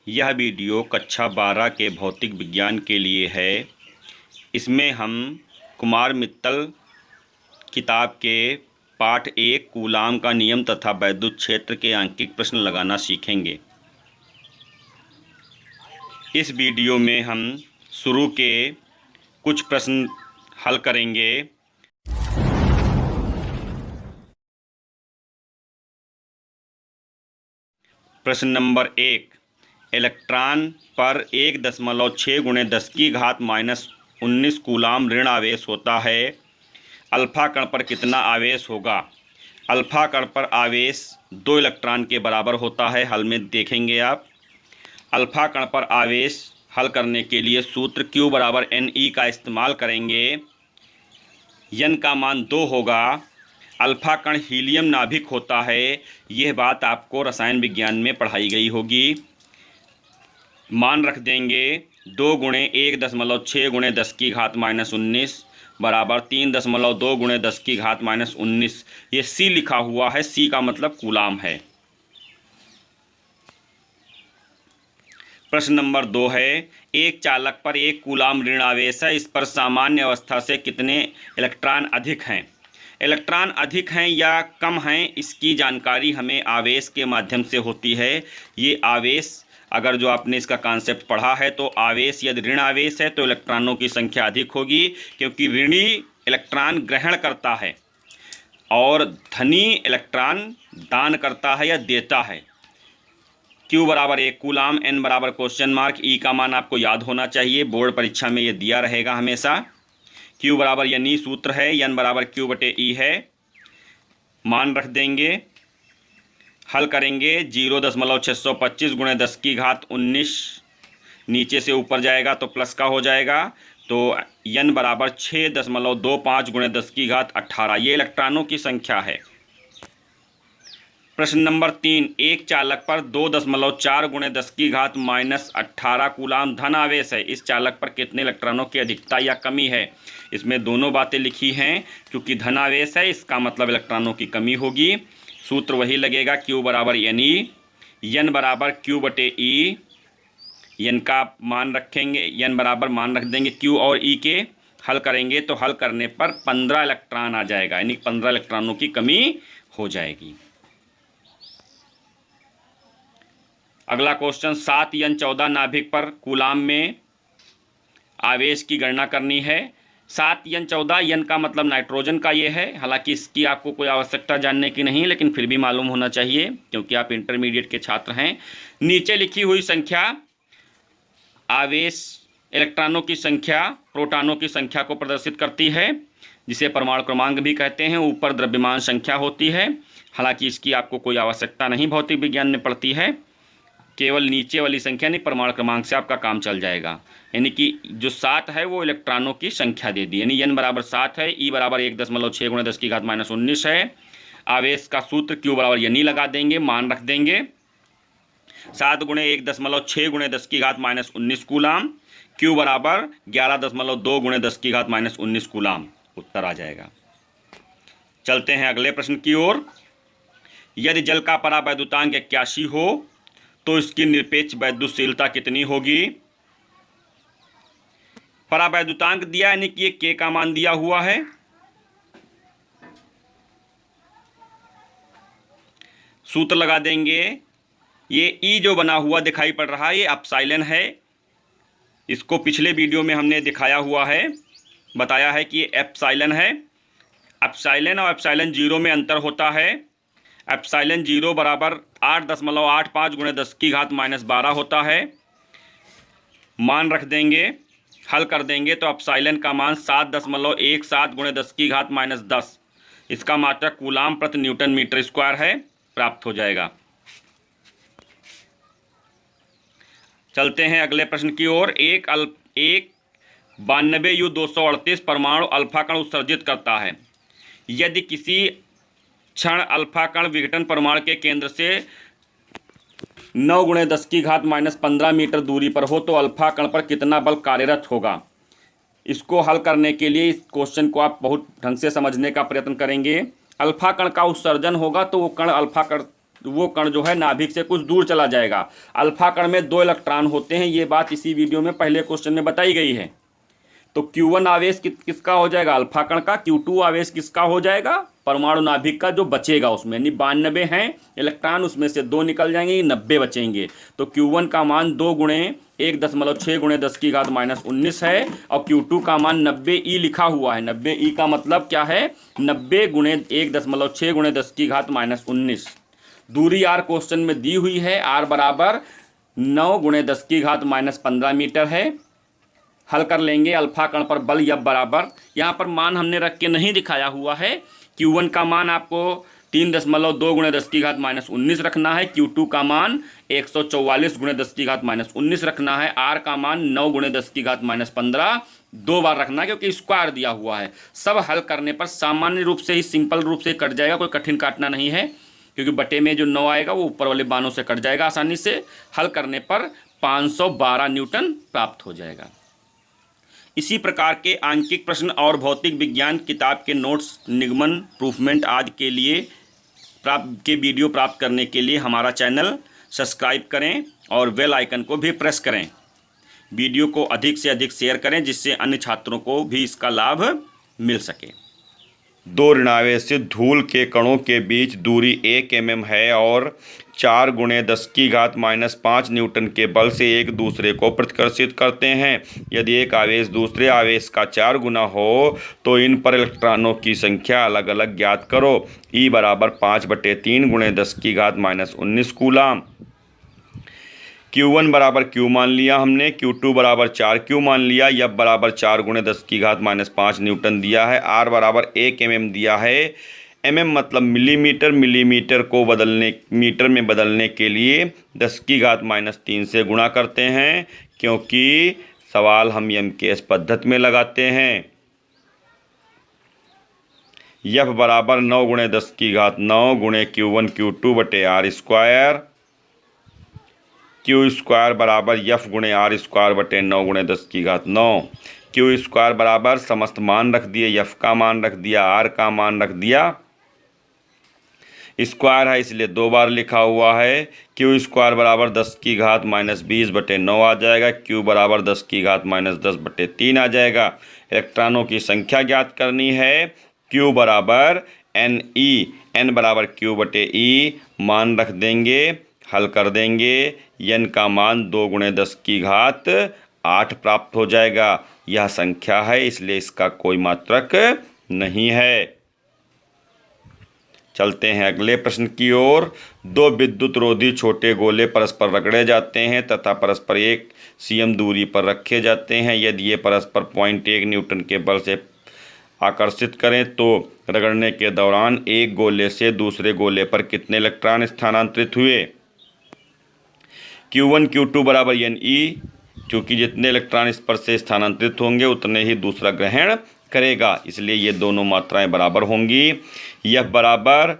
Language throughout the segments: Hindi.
यह वीडियो कक्षा 12 के भौतिक विज्ञान के लिए है। इसमें हम कुमार मित्तल किताब के पाठ 1 कूलाम का नियम तथा वैद्युत क्षेत्र के अंकित प्रश्न लगाना सीखेंगे। इस वीडियो में हम शुरू के कुछ प्रश्न हल करेंगे। प्रश्न नंबर 1, इलेक्ट्रॉन पर 1.6 × 10⁻⁻19 कूलाम ऋण आवेश होता है। अल्फा कण पर कितना आवेश होगा? अल्फा कण पर आवेश 2 इलेक्ट्रॉन के बराबर होता है। हल में देखेंगे आप। अल्फा कण पर आवेश हल करने के लिए सूत्र Q = Ne का इस्तेमाल करेंगे। n का मान 2 होगा। अल्फा कण हीलियम नाभिक होता है। यह बात आपको रसायन विज्ञान में पढ़ाई गई होगी। मान रख देंगे 2 × 1.6 × 10⁻⁻19 बराबर 3.2 × 10⁻⁻19। ये C लिखा हुआ है। C का मतलब कूलाम है। प्रश्न नंबर 2 है, एक चालक पर 1 कूलाम ऋण आवेश है। इस पर सामान्य अवस्था से कितने इलेक्ट्रॉन अधिक हैं? इलेक्ट्रॉन अधिक हैं या कम हैं, इसकी जानकारी हमें आवेश के माध्यम से होती है। ये आवेश, अगर जो आपने इसका कॉन्सेप्ट पढ़ा है, तो आवेश यदि ऋण आवेश है तो इलेक्ट्रॉनों की संख्या अधिक होगी, क्योंकि ऋणी इलेक्ट्रॉन ग्रहण करता है और धनी इलेक्ट्रॉन दान करता है या देता है। Q = 1 coulomb, N = question mark, E का मान आपको याद होना चाहिए। बोर्ड परीक्षा में ये दिया रहेगा हमेशा। Q = Ne सूत्र है, N = Q/E है। मान रख देंगे, हल करेंगे। 0.625 × 10⁻19 नीचे से ऊपर जाएगा तो प्लस का हो जाएगा, तो N = 6.25 × 10⁻18। ये इलेक्ट्रॉनों की संख्या है। प्रश्न नंबर 3, एक चालक पर 2.4 × 10⁻−18 कूलाम धन आवेश है। इस चालक पर कितने इलेक्ट्रॉनों की अधिकता या कमी है? इसमें दोनों बातें लिखी हैं। क्योंकि धन आवेश है, इसका मतलब इलेक्ट्रॉनों की कमी होगी। सूत्र वही लगेगा, Q = Ne, N = Q/E। N का मान रखेंगे, N बराबर मान रख देंगे Q और E के। हल करेंगे तो हल करने पर 15 इलेक्ट्रॉन आ जाएगा, यानी 15 इलेक्ट्रॉनों की कमी हो जाएगी। अगला क्वेश्चन, 7N14 नाभिक पर कूलाम में आवेश की गणना करनी है। 7N14, N का मतलब नाइट्रोजन का ये है। हालांकि इसकी आपको कोई आवश्यकता जानने की नहीं, लेकिन फिर भी मालूम होना चाहिए क्योंकि आप इंटरमीडिएट के छात्र हैं। नीचे लिखी हुई संख्या आवेश, इलेक्ट्रॉनों की संख्या, प्रोटॉनों की संख्या को प्रदर्शित करती है, जिसे परमाणु क्रमांक भी कहते हैं। ऊपर द्रव्यमान संख्या होती है। हालांकि इसकी आपको कोई आवश्यकता नहीं भौतिक विज्ञान में पड़ती है। केवल नीचे वाली संख्या नहीं, परमाणु क्रमांक से आपका काम चल जाएगा। यानी कि जो 7 है वो इलेक्ट्रॉनों की संख्या दे दी, यानी N = 7 है। E = 1.6 × 10⁻⁻19 है। आवेश का सूत्र Q = Ne लगा देंगे, मान रख देंगे। 7 × 1.6 × 10⁻⁻19 कूलाम। Q = 11.2 × 10⁻⁻19 coulomb. उत्तर आ जाएगा। चलते हैं अगले प्रश्न की ओर। यदि जल का परावैद्युतांक 81 हो तो इसकी निरपेक्ष वैद्युतशीलता कितनी होगी? परावैद्युतांक दिया, यानी कि ये K का मान दिया हुआ है। सूत्र लगा देंगे। ये E जो बना हुआ दिखाई पड़ रहा है, ये एप्सिलॉन है। इसको पिछले वीडियो में हमने दिखाया हुआ है, बताया है कि ये एप्सिलॉन है। एप्सिलॉन और एप्सिलॉन 0 में अंतर होता है। एप्सिलॉन 0 = 8.85 × 10⁻−12 होता है। मान रख देंगे, हल कर देंगे तो एप्सिलॉन का मान 7.17 × 10⁻−10, इसका मात्रक कूलाम प्रति न्यूटन मीटर स्क्वायर है, प्राप्त हो जाएगा। चलते हैं अगले प्रश्न की ओर। एक 92U238 परमाणु अल्फा कण उत्सर्जित करता है। यदि किसी क्षण अल्फा कण विघटन परमाणु के केंद्र से 9 × 10⁻−15 मीटर दूरी पर हो तो अल्फा कण पर कितना बल कार्यरत होगा? इसको हल करने के लिए इस क्वेश्चन को आप बहुत ढंग से समझने का प्रयत्न करेंगे। अल्फा कण का उत्सर्जन होगा तो वो कण अल्फा कण वो कण जो है नाभिक से कुछ दूर चला जाएगा। अल्फा कण में 2 इलेक्ट्रॉन होते हैं, ये बात इसी वीडियो में पहले क्वेश्चन में बताई गई है। तो Q1 आवेश किसका हो जाएगा? अल्फा कण का। Q2 आवेश किसका हो जाएगा? परमाणु नाभिक का जो बचेगा उसमें, 92 हैं इलेक्ट्रॉन, उसमें से 2 निकल जाएंगे, 90 बचेंगे। तो Q1 का मान 2 गुणे 1.6 गुणे 10⁻19 है और Q2 का मान 90E लिखा हुआ है। 90E का मतलब क्या है? 90 गुणे 1.6 गुणे 10⁻19। दूरी R क्वेश्चन में दी हुई है, R बराबर 9 गुणे 10⁻15 मीटर है। हल कर लेंगे। अल्फा कण पर बल F बराबर, यहाँ पर मान हमने रख के नहीं दिखाया हुआ है। Q1 का मान आपको 3.2 गुणे 10⁻19 रखना है। Q2 का मान 144 गुणे 10⁻19 रखना है। R का मान 9 गुणे 10⁻15 2 बार रखना है, क्योंकि स्क्वायर दिया हुआ है। सब हल करने पर सामान्य रूप से ही, सिंपल रूप से कट जाएगा, कोई कठिन काटना नहीं है, क्योंकि बटे में जो 9 आएगा वो ऊपर वाले बानों से कट जाएगा आसानी से। हल करने पर 512 न्यूटन प्राप्त हो जाएगा। इसी प्रकार के आंकिक प्रश्न और भौतिक विज्ञान किताब के नोट्स, निगमन, प्रूफमेंट आदि के लिए वीडियो प्राप्त करने के लिए हमारा चैनल सब्सक्राइब करें और बेल आइकन को भी प्रेस करें। वीडियो को अधिक से अधिक शेयर करें, जिससे अन्य छात्रों को भी इसका लाभ मिल सके। 2 ऋणावेशित धूल के कणों के बीच दूरी 1 mm है और 4 गुणे 10⁻5 न्यूटन के बल से एक दूसरे को प्रतिकर्षित करते हैं। यदि एक आवेश दूसरे आवेश का 4 गुना हो तो इन पर इलेक्ट्रॉनों की संख्या अलग अलग ज्ञात करो। E बराबर 5/3 गुणे 10⁻19 कूलाम। Q1 बराबर Q मान लिया हमने, Q2 बराबर 4Q मान लिया, F बराबर 4 गुणे 10⁻5 न्यूटन दिया है, R बराबर 1 mm दिया है। mm मतलब मिलीमीटर, मिलीमीटर को मीटर में बदलने के लिए 10⁻³ से गुणा करते हैं, क्योंकि सवाल हम MKS पद्धति में लगाते हैं। F बराबर 9 गुणे 10⁹ गुणे Q1 Q2 बटे R स्क्वायर। Q स्क्वायर बराबर F गुणे R स्क्वायर बटे 9 गुणे 10⁹। Q स्क्वायर बराबर समस्त मान रख दिए, F का मान रख दिया, R का मान रख दिया। स्क्वायर है इसलिए 2 बार लिखा हुआ है। Q स्क्वायर बराबर 10⁻20 बटे 9 आ जाएगा। Q बराबर 10⁻10 बटे 3 आ जाएगा। इलेक्ट्रॉनों की संख्या ज्ञात करनी है। Q बराबर NE, N बराबर Q बटे E, मान रख देंगे, हल कर देंगे। N का मान 2 गुणे 10⁸ प्राप्त हो जाएगा। यह संख्या है, इसलिए इसका कोई मात्रक नहीं है। चलते हैं अगले प्रश्न की ओर। 2 विद्युत रोधी छोटे गोले परस्पर रगड़े जाते हैं तथा परस्पर 1 cm दूरी पर रखे जाते हैं। यदि ये परस्पर 0.1 न्यूटन के बल से आकर्षित करें तो रगड़ने के दौरान एक गोले से दूसरे गोले पर कितने इलेक्ट्रॉन स्थानांतरित हुए? Q1 Q2 बराबर NE, क्योंकि जितने इलेक्ट्रॉन इस पर से स्थानांतरित होंगे उतने ही दूसरा ग्रहण करेगा, इसलिए ये दोनों मात्राएं बराबर होंगी। F बराबर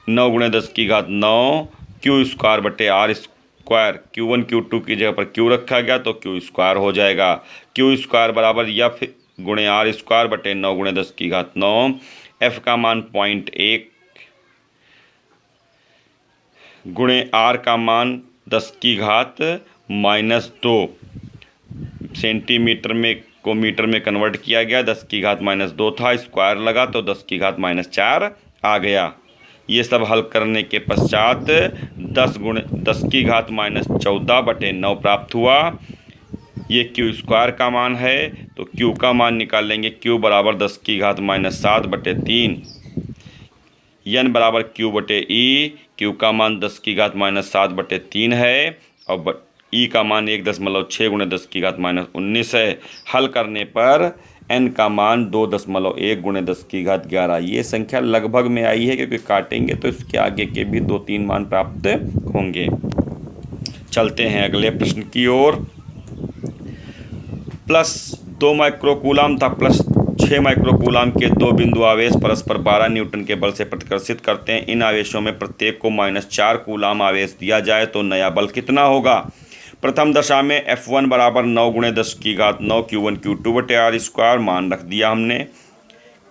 9 गुणे 10⁹ Q स्क्वायर बटे R स्क्वायर। Q1 Q2 की जगह पर Q रखा गया तो Q स्क्वायर हो जाएगा। Q स्क्वायर बराबर F गुणे R स्क्वायर बटे 9 गुणे 10⁹। F का मान 0.1 गुणे R का मान 10⁻²। सेंटीमीटर में को मीटर में कन्वर्ट किया गया, 10⁻² था, स्क्वायर लगा तो 10⁻4 आ गया। ये सब हल करने के पश्चात 10 गुणे 10⁻14 बटे 9 प्राप्त हुआ। ये Q स्क्वायर का मान है, तो Q का मान निकालेंगे। Q बराबर 10⁻7 बटे 3। N बराबर Q बटे E, Q का मान 10⁻7 बटे 3 है और E का मान 1.6 गुणे 10⁻19 है। हल करने पर N का मान 2.1 गुणे 10⁻11। ये संख्या लगभग में आई है, क्योंकि काटेंगे तो इसके आगे के भी 2-3 मान प्राप्त होंगे। चलते हैं अगले प्रश्न की ओर। +2 माइक्रोकूलाम था +6 माइक्रोकूलाम के 2 बिंदु आवेश परस्पर 12 न्यूटन के बल से प्रतिकर्षित करते हैं। इन आवेशों में प्रत्येक को -4 कूलाम आवेश दिया जाए तो नया बल कितना होगा? प्रथम दशा में F1 बराबर 9 गुणे 10⁹ Q1 Q2 बटे R स्क्वायर मान रख दिया हमने,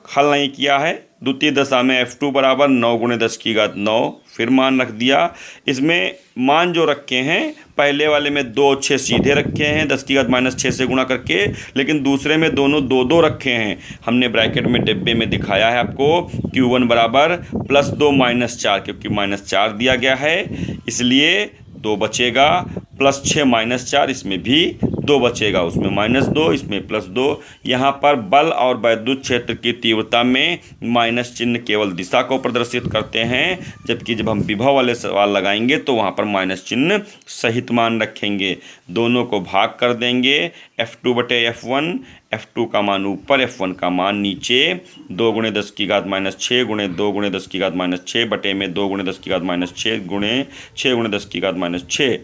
हल नहीं किया है, द्वितीय दशा में F2 बराबर 9 गुणे 10 की घात 9, फिर मान रख दिया। इसमें मान जो रखे हैं पहले वाले में 2 और 6 सीधे रखे हैं 10 की घात -6 से गुणा करके, लेकिन दूसरे में दोनों 2 रखे हैं। हमने ब्रैकेट में डिब्बे में दिखाया है आपको Q1 बराबर +2 -4, क्योंकि -4 दिया गया है इसलिए 2 बचेगा, +6 -4 इसमें भी 2 बचेगा, उसमें -2 इसमें +2। यहाँ पर बल और वैद्युत क्षेत्र की तीव्रता में माइनस चिन्ह केवल दिशा को प्रदर्शित करते हैं, जबकि जब हम विभव वाले सवाल लगाएंगे तो वहाँ पर माइनस चिन्ह सहित मान रखेंगे। दोनों को भाग कर देंगे, F2 बटे F1, F2 का मान ऊपर F1 का मान नीचे, 2 गुणे 10 की घात -6 गुणे 2 गुणे 10 की घात -6 बटे में 2 गुणे 10 की घात -6 गुणे 6 गुणे 10 की घात -6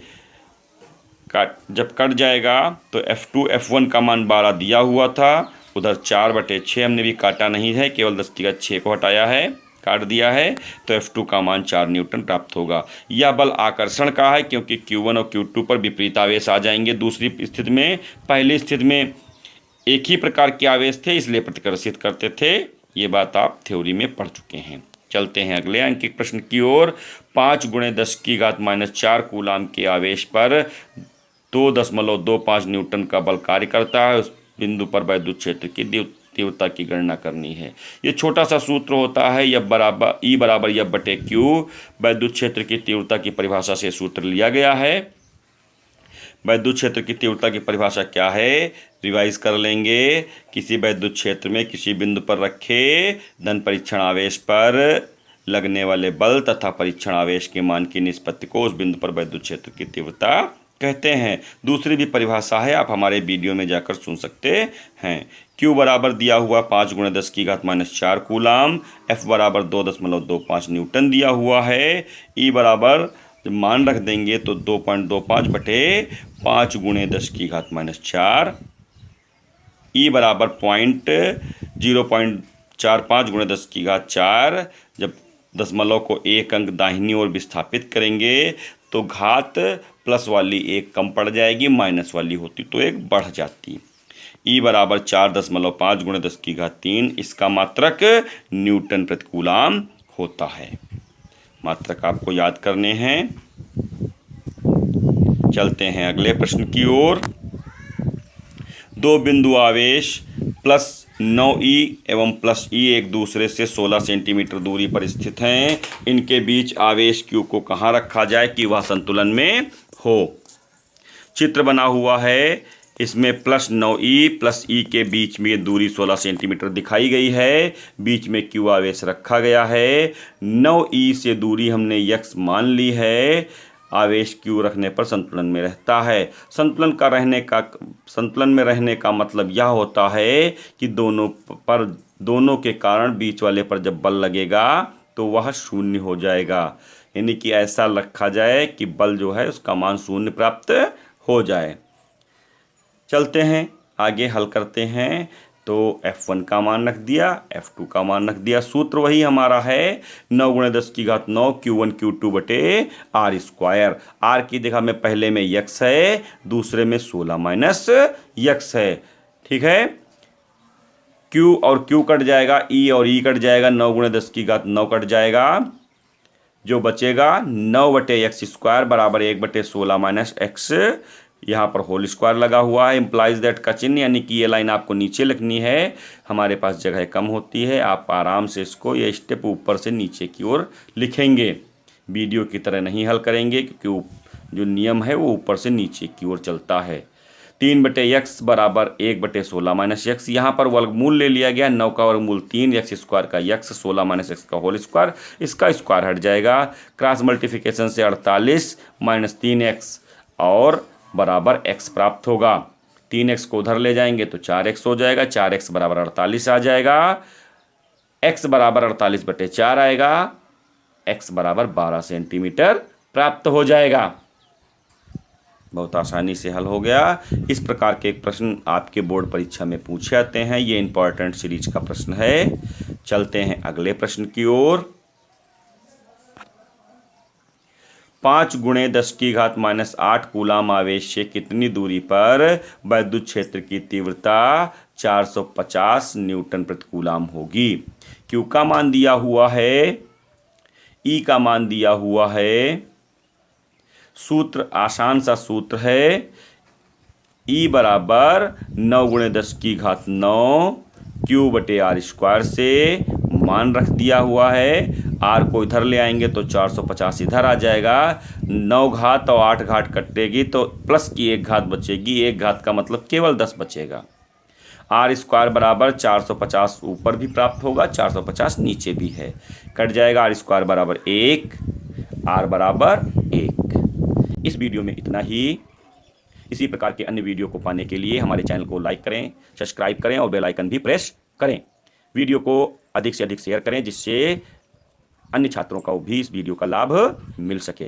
जब कट जाएगा तो F2 F1 का मान 12 दिया हुआ था, उधर 4 बटे 6 हमने भी काटा नहीं है, केवल 10 की घात 6 को हटाया है, काट दिया है, तो F2 का मान 4 न्यूटन प्राप्त होगा। यह बल आकर्षण का है, क्योंकि Q1 और Q2 पर विपरीत आवेश आ जाएंगे दूसरी स्थिति में। पहली स्थिति में एक ही प्रकार के आवेश थे इसलिए प्रतिकर्षित करते थे, ये बात आप थ्योरी में पढ़ चुके हैं। चलते हैं अगले अंकित प्रश्न की ओर। 5 गुणे 10 की घात -4 कूलाम के आवेश पर 2.25 न्यूटन का बल कार्य करता है। उस बिंदु पर वैद्युत क्षेत्र की तीव्रता की गणना करनी है। ये छोटा सा सूत्र होता है, E बराबर F बटे Q। वैद्युत क्षेत्र की तीव्रता की परिभाषा से सूत्र लिया गया है। वैद्युत क्षेत्र की तीव्रता की परिभाषा क्या है, रिवाइज कर लेंगे। किसी वैद्युत क्षेत्र में किसी बिंदु पर रखे धन परीक्षण आवेश पर लगने वाले बल तथा परीक्षण आवेश के मान की निष्पत्ति को उस बिंदु पर वैद्युत क्षेत्र की तीव्रता कहते हैं। दूसरी भी परिभाषा है, आप हमारे वीडियो में जाकर सुन सकते हैं। Q बराबर दिया हुआ 5 गुणे 10 की घात -4 कूलाम, F बराबर 2.25 न्यूटन दिया हुआ है। E बराबर जब मान रख देंगे तो 2.25 बटे 5 गुणे 10 की घात -4, E बराबर 0.45 गुणे 10 की घात 4। जब दशमलव को एक अंक दाहिनी ओर विस्थापित करेंगे तो घात प्लस वाली एक कम पड़ जाएगी, माइनस वाली होती तो एक बढ़ जाती। E बराबर 4.5 गुणे 10 की घात 3, इसका मात्रक न्यूटन प्रति कूलाम होता है। मात्रक आपको याद करने हैं। चलते हैं अगले प्रश्न की ओर। 2 बिंदु आवेश +9E एवं +E एक दूसरे से 16 सेंटीमीटर दूरी पर स्थित हैं। इनके बीच आवेश Q को कहाँ रखा जाए कि वह संतुलन में हो। चित्र बना हुआ है, इसमें +9E +E के बीच में दूरी 16 सेंटीमीटर दिखाई गई है। बीच में Q आवेश रखा गया है। 9E से दूरी हमने x मान ली है। आवेश Q रखने पर संतुलन में रहता है। संतुलन में रहने का मतलब यह होता है कि दोनों के कारण बीच वाले पर जब बल लगेगा तो वह शून्य हो जाएगा। यानी कि ऐसा रखा जाए कि बल जो है उसका मान शून्य प्राप्त हो जाए। चलते हैं आगे हल करते हैं। तो F1 का मान रख दिया, F2 का मान रख दिया। सूत्र वही हमारा है 9 गुणे 10 की घात 9 Q1 Q2 बटे R स्क्वायर। R की जगह में पहले में x है, दूसरे में 16 माइनस x है। ठीक है, Q और Q कट जाएगा, E और E कट जाएगा, 9 गुणे 10 की घात 9 कट जाएगा। जो बचेगा 9 बटे x स्क्वायर बराबर 1 बटे 16 माइनस x। यहाँ पर होल स्क्वायर लगा हुआ है, इम्प्लाइज दैट का चिन्ह, यानी कि ये लाइन आपको नीचे लिखनी है। हमारे पास जगह कम होती है, आप आराम से इसको ये स्टेप ऊपर से नीचे की ओर लिखेंगे। वीडियो की तरह नहीं हल करेंगे, क्योंकि जो नियम है वो ऊपर से नीचे की ओर चलता है। 3 बटे x बराबर 1 बटे 16 माइनस x। यहाँ पर वर्गमूल ले लिया गया, 9 का वर्गमूल 3, x स्क्वायर का x, 16 माइनस x का होल स्क्वायर, इसका स्क्वायर हट जाएगा। क्रॉस मल्टीप्लिकेशन से 48 माइनस 3x और बराबर x प्राप्त होगा। 3x को उधर ले जाएंगे तो 4x हो जाएगा, 4x बराबर 48 आ जाएगा। x बराबर 48 बटे 4 आएगा, x बराबर 12 सेंटीमीटर प्राप्त हो जाएगा। बहुत आसानी से हल हो गया। इस प्रकार के प्रश्न आपके बोर्ड परीक्षा में पूछे जाते हैं। ये इंपॉर्टेंट सीरीज का प्रश्न है। चलते हैं अगले प्रश्न की ओर। 5 गुणे 10 की घात -8 कूलाम आवेश से कितनी दूरी पर वैद्युत क्षेत्र की तीव्रता 450 न्यूटन प्रति कूलाम होगी। Q का मान दिया हुआ है, E का मान दिया हुआ है। सूत्र आसान सा सूत्र है, E बराबर 9 गुणे 10 की घात 9 Q बटे R स्क्वायर से मान रख दिया हुआ है। R को इधर ले आएंगे तो 450 इधर आ जाएगा। 9 घात और 8 घात कटेगी तो प्लस की 1 घात बचेगी, 1 घात का मतलब केवल 10 बचेगा। R स्क्वायर बराबर 450 ऊपर भी प्राप्त होगा, 450 नीचे भी है, कट जाएगा। R स्क्वायर बराबर 1, R बराबर 1। इस वीडियो में इतना ही। इसी प्रकार के अन्य वीडियो को पाने के लिए हमारे चैनल को लाइक करें, सब्सक्राइब करें और बेल आइकन भी प्रेस करें। वीडियो को अधिक से अधिक शेयर करें जिससे अन्य छात्रों को भी इस वीडियो का लाभ मिल सके।